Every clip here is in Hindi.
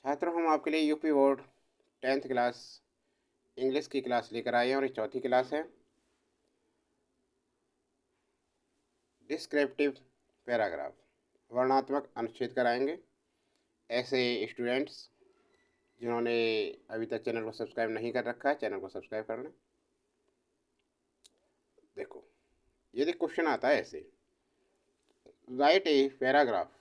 छात्रों, हम आपके लिए UP board 10th class English की क्लास लेकर आए हैं और ये चौथी क्लास है। डिस्क्रिप्टिव पैराग्राफ, वर्णनात्मक अनुच्छेद कराएंगे। ऐसे स्टूडेंट्स जिन्होंने अभी तक चैनल को सब्सक्राइब नहीं कर रखा है, चैनल को सब्सक्राइब कर लें। देखो, यदि क्वेश्चन आता है ऐसे, right a paragraph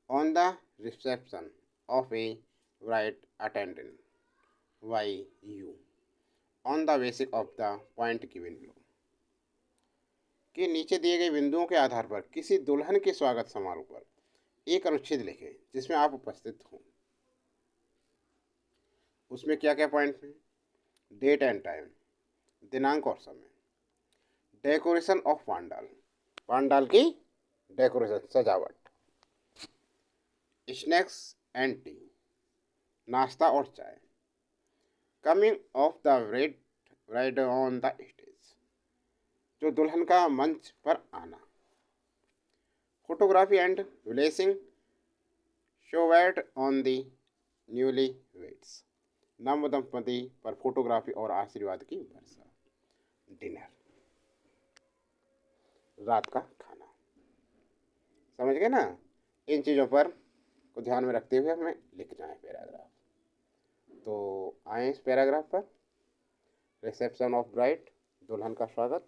on the reception of A bride attendant by you on the basis of the point given below. के नीचे दिए गए बिंदुओं के आधार पर किसी दुल्हन के स्वागत समारोह पर एक अनुच्छेद लिखें जिसमें आप उपस्थित हों। उसमें क्या क्या पॉइंट हैं? डेट एंड टाइम, दिनांक और समय। डेकोरेशन ऑफ पांडाल, पांडाल की डेकोरेशन, सजावट। स्नैक्स एंड टी, नाश्ता और चाय। Coming of the bride on the stage, जो दुल्हन का मंच पर आना। Photography and blessing showered on the newly weds, नव दंपति पर फोटोग्राफी और आशीर्वाद की वर्षा। डिनर, रात का खाना। समझ गए ना? इन चीज़ों पर को ध्यान में रखते हुए हमें लिखना है पैराग्राफ। तो आए इस पैराग्राफ पर। रिसेप्शन ऑफ ब्राइड, दुल्हन का स्वागत।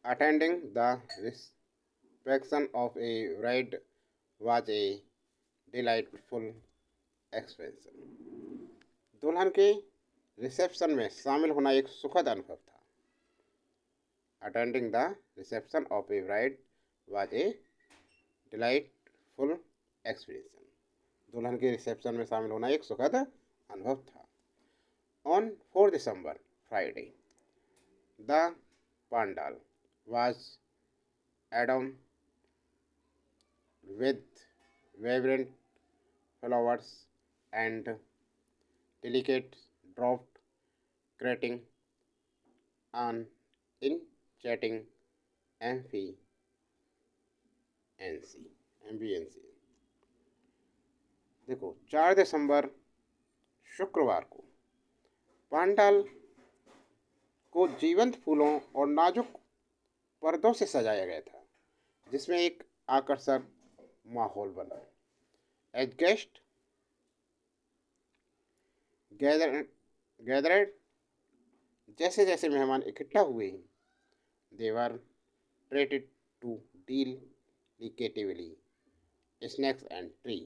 Attending the reception of A bride was a delightful experience, दुल्हन के रिसेप्शन में शामिल होना एक सुखद अनुभव था। Attending the reception of A bride was a delightful experience, दुल्हन के रिसेप्शन में शामिल होना एक सुखद अनुभव था। On 4 December Friday, the pandal was Adam with vibrant flowers and delicate draught, creating an enchanting ambience। देखो, 4 दिसंबर शुक्रवार को पांडाल को जीवंत फूलों और नाजुक पर्दों से सजाया गया था, जिसमें एक आकर्षक माहौल बना। एज गेस्ट गैदर्ड, जैसे जैसे मेहमान इकट्ठा हुए, they were treated to deal delicately snacks and tree,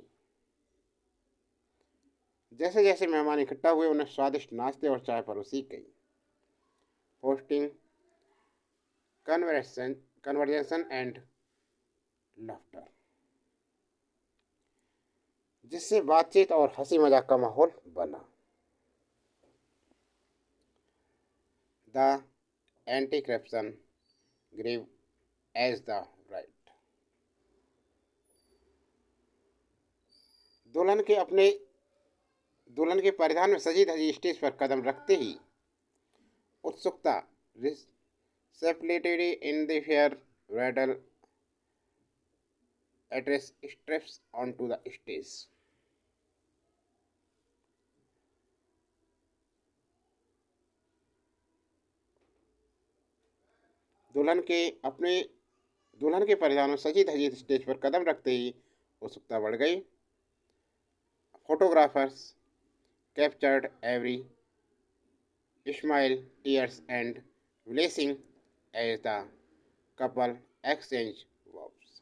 जैसे जैसे मेहमान इकट्ठा हुए उन्हें स्वादिष्ट नाश्ते और चाय परोसी गई। होस्टिंग कन्वर्जेशन एंड लाफ्टर, जिससे बातचीत और हंसी मजाक का माहौल बना। The anti corruption grieve as the bride, दुल्हन के परिधान में सजी धजी स्टेज पर कदम रखते ही उत्सुकता सेपलेटेड in the fair bridal address steps on to the stage. दुल्हन के परिधान में सजी धजी स्टेज पर कदम रखते ही उत्सुकता बढ़ गई। Photographers captured every smile, tears and blessing as the couple exchange verbs,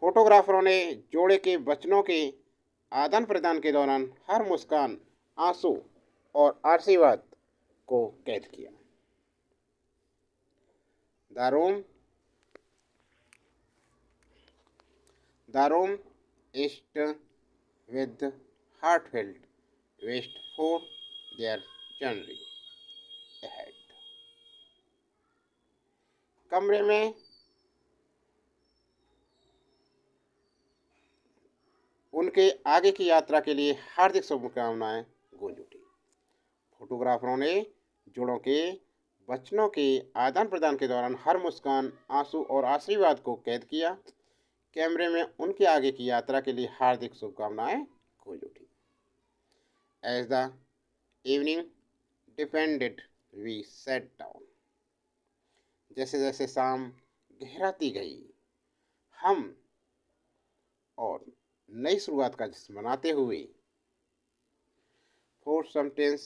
फोटोग्राफरों ने जोड़े के वचनों के आदान प्रदान के दौरान हर मुस्कान, आंसू और आशीर्वाद को कैद किया। The room east with heartfelt wish for their journey ahead, कमरे में उनके आगे की यात्रा के लिए हार्दिक शुभकामनाएं गूंज उठी। फोटोग्राफरों ने जोड़ों के वचनों के आदान प्रदान के दौरान हर मुस्कान, आंसू और आशीर्वाद को कैद किया। कैमरे में उनके आगे की यात्रा के लिए हार्दिक शुभकामनाएं गूंज उठी। As the evening deepened we sat down. जैसे जैसे शाम गहराती गई, हम और नई शुरुआत का जश्न मनाते हुए for sometimes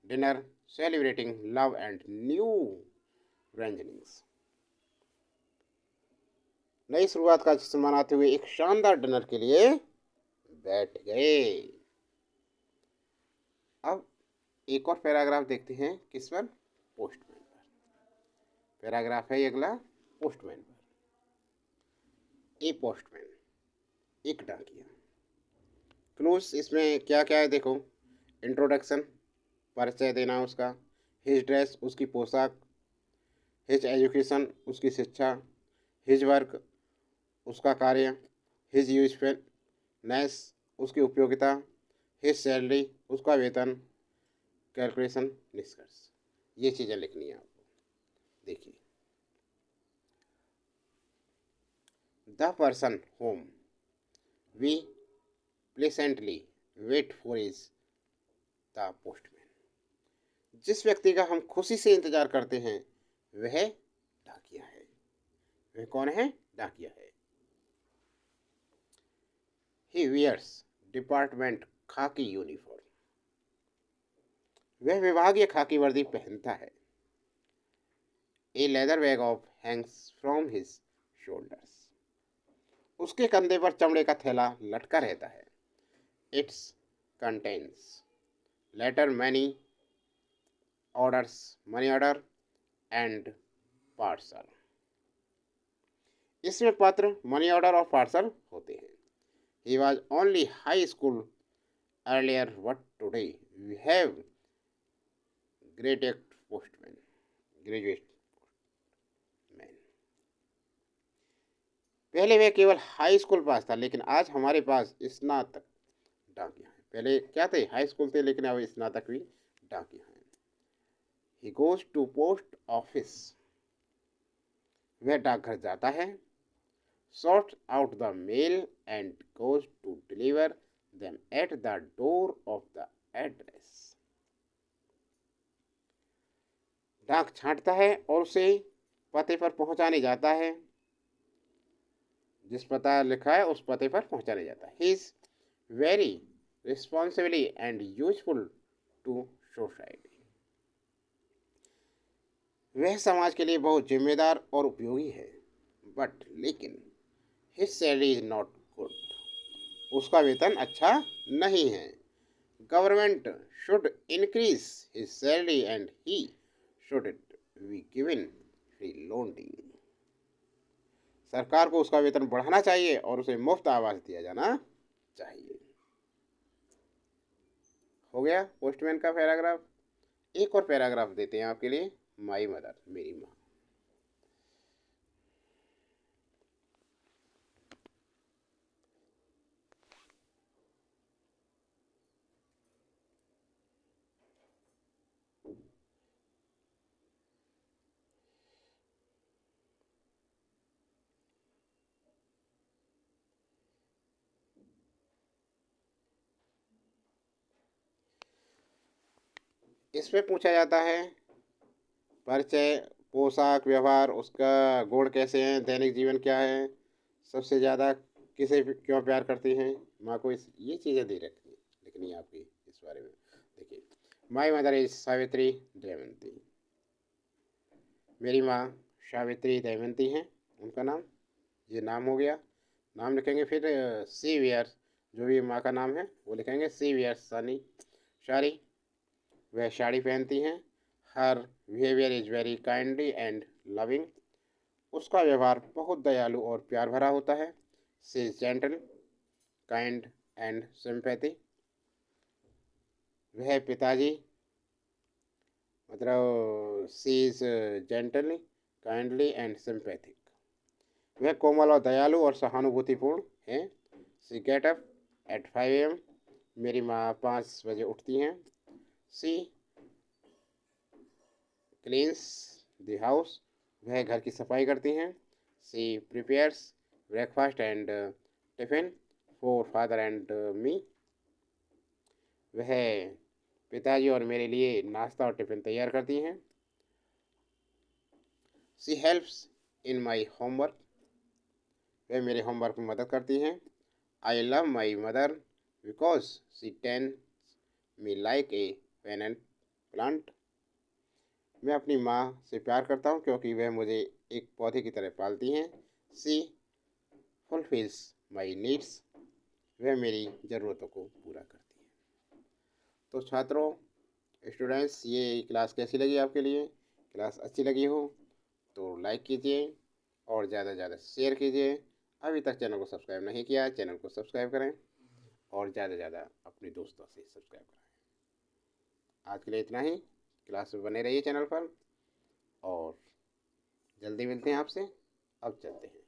dinner celebrating love and new beginnings। नई शुरुआत का जश्न मनाते हुए एक शानदार डिनर के लिए बैठ गए। अब एक और पैराग्राफ देखते हैं, किस पर? पोस्टमैन पर। पैराग्राफ है अगला पोस्टमैन पर। ए पोस्टमैन, एक डाकिया। क्लोज इसमें क्या क्या है देखो। इंट्रोडक्शन, परिचय देना उसका। हिज ड्रेस, उसकी पोशाक। हिज एजुकेशन, उसकी शिक्षा। हिज वर्क, उसका कार्य। हिज यूजफुलनेस, उसकी उपयोगिता। हिज सैलरी, उसका वेतन। कैलकुलेशन, निष्कर्ष। ये चीज़ें लिखनी है आपको। देखिए, the person whom we pleasantly wait for is the postman. जिस व्यक्ति का हम खुशी से इंतजार करते हैं वह डाकिया है। वह कौन है? डाकिया है। He wears department khaki uniform. वह विभागीय खाकी वर्दी पहनता है। A leather bag of hangs from his shoulders. उसके कंधे पर चमड़े का थैला लटका रहता है। Its contains letter, money orders, money order and parcel. इसमें पत्र, मनी ऑर्डर और पार्सल होते हैं। He was only high school earlier, but today we have graduate postman, graduate man। पहले वह केवल हाई स्कूल पास था, लेकिन आज हमारे पास स्नातक डाकिया है। पहले क्या थे? हाई स्कूल थे, लेकिन अब स्नातक भी डाकिया हैं। He goes to post office। वह डाकघर जाता है। Sorts out the mail and goes to deliver them at the door of the address। डाक छांटता है और उसे पते पर पहुंचाने जाता है। जिस पता लिखा है उस पते पर पहुंचाने जाता है। He is very responsible and useful to society। वह समाज के लिए बहुत जिम्मेदार और उपयोगी है। बट लेकिन his salary is not good। उसका वेतन अच्छा नहीं है। Government should increase his salary and he should be given free lodging। सरकार को उसका वेतन बढ़ाना चाहिए और उसे मुफ्त आवास दिया जाना चाहिए। हो गया पोस्टमैन का पैराग्राफ। एक और पैराग्राफ देते हैं आपके लिए, माई मदर, मेरी माँ। इसमें पूछा जाता है परिचय, पोशाक, व्यवहार, उसका गुण कैसे हैं, दैनिक जीवन क्या है, सबसे ज़्यादा किसे क्यों प्यार करती हैं, माँ को। ये चीज़ें दे रखी लिखनी है आपकी इस बारे में। देखिए, my mother is Savitri Damayanti. मेरी माँ सावित्री दमयंती हैं, उनका नाम। ये नाम हो गया। नाम लिखेंगे, फिर सी वियर्स, जो भी माँ का नाम है वो लिखेंगे। सी वियर्स साड़ी, वह साड़ी पहनती हैं। Her behaviour is very kindly and loving. उसका व्यवहार बहुत दयालु और प्यार भरा होता है। She is gentle, kind and sympathy. वह पिताजी, मतलब she is gentle, kindly and sympathetic. वह कोमल और दयालु और सहानुभूतिपूर्ण है। She get up at 5 AM। मेरी माँ 5 बजे उठती हैं। सी क्लीन्स द हाउस, वह घर की सफाई करती हैं। She prepares breakfast and tiffin for father and me, वह पिताजी और मेरे लिए नाश्ता और टिफिन तैयार करती हैं। She helps in my homework, वह मेरे होमवर्क में मदद करती हैं। I love my mother because she tends me like a pen and plant, मैं अपनी माँ से प्यार करता हूँ क्योंकि वह मुझे एक पौधे की तरह पालती हैं। शी फुलफिल्स माई नीड्स, वह मेरी ज़रूरतों को पूरा करती है। तो छात्रों, स्टूडेंट्स, ये क्लास कैसी लगी आपके लिए? क्लास अच्छी लगी हो तो लाइक कीजिए और ज़्यादा से ज़्यादा शेयर कीजिए। अभी तक चैनल को सब्सक्राइब नहीं किया है, चैनल को सब्सक्राइब करें और ज़्यादा से ज़्यादा अपने दोस्तों से सब्सक्राइब कराएं। आज के लिए इतना ही। क्लास में बने रहिए चैनल पर और जल्दी मिलते हैं आपसे। अब चलते हैं।